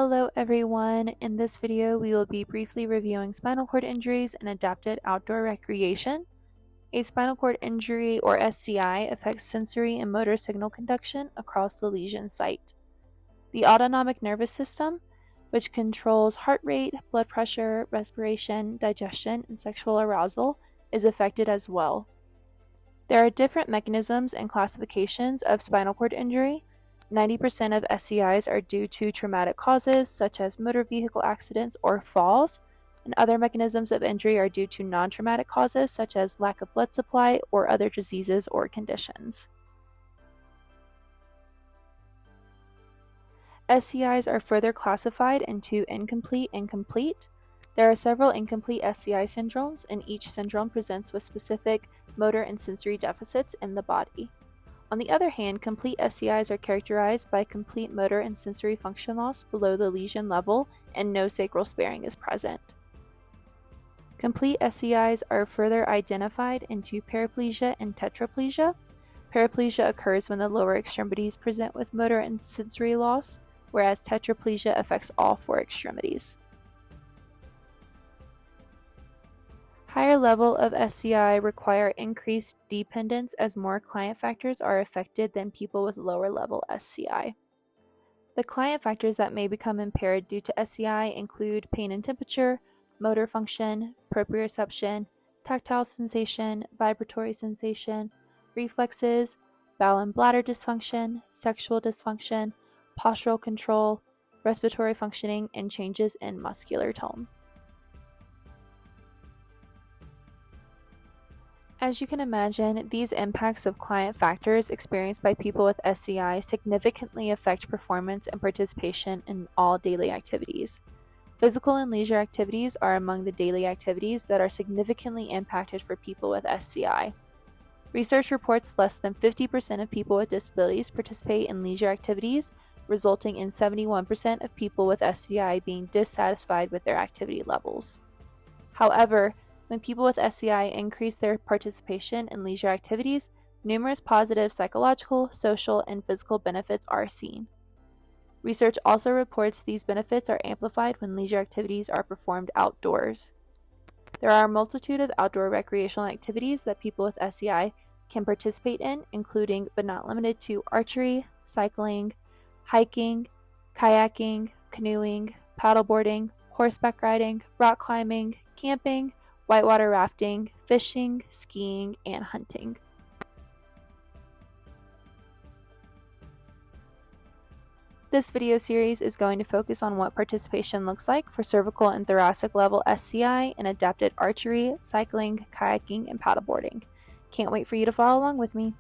Hello everyone, in this video we will be briefly reviewing spinal cord injuries and adapted outdoor recreation. A spinal cord injury, or SCI, affects sensory and motor signal conduction across the lesion site. The autonomic nervous system, which controls heart rate, blood pressure, respiration, digestion, and sexual arousal, is affected as well. There are different mechanisms and classifications of spinal cord injury. 90% of SCIs are due to traumatic causes such as motor vehicle accidents or falls, and other mechanisms of injury are due to non-traumatic causes such as lack of blood supply or other diseases or conditions. SCIs are further classified into incomplete and complete. There are several incomplete SCI syndromes, and each syndrome presents with specific motor and sensory deficits in the body. On the other hand, complete SCIs are characterized by complete motor and sensory function loss below the lesion level and no sacral sparing is present. Complete SCIs are further identified into paraplegia and tetraplegia. Paraplegia occurs when the lower extremities present with motor and sensory loss, whereas tetraplegia affects all four extremities. Higher level of SCI require increased dependence as more client factors are affected than people with lower level SCI. The client factors that may become impaired due to SCI include pain and temperature, motor function, proprioception, tactile sensation, vibratory sensation, reflexes, bowel and bladder dysfunction, sexual dysfunction, postural control, respiratory functioning, and changes in muscular tone. As you can imagine, these impacts of client factors experienced by people with SCI significantly affect performance and participation in all daily activities. Physical and leisure activities are among the daily activities that are significantly impacted for people with SCI. Research reports less than 50% of people with disabilities participate in leisure activities, resulting in 71% of people with SCI being dissatisfied with their activity levels. However, when people with SCI increase their participation in leisure activities, numerous positive psychological, social, and physical benefits are seen. Research also reports these benefits are amplified when leisure activities are performed outdoors. There are a multitude of outdoor recreational activities that people with SCI can participate in, including but not limited to archery, cycling, hiking, kayaking, canoeing, paddleboarding, horseback riding, rock climbing, camping, whitewater rafting, fishing, skiing, and hunting. This video series is going to focus on what participation looks like for cervical and thoracic level SCI in adapted archery, cycling, kayaking, and paddleboarding. Can't wait for you to follow along with me.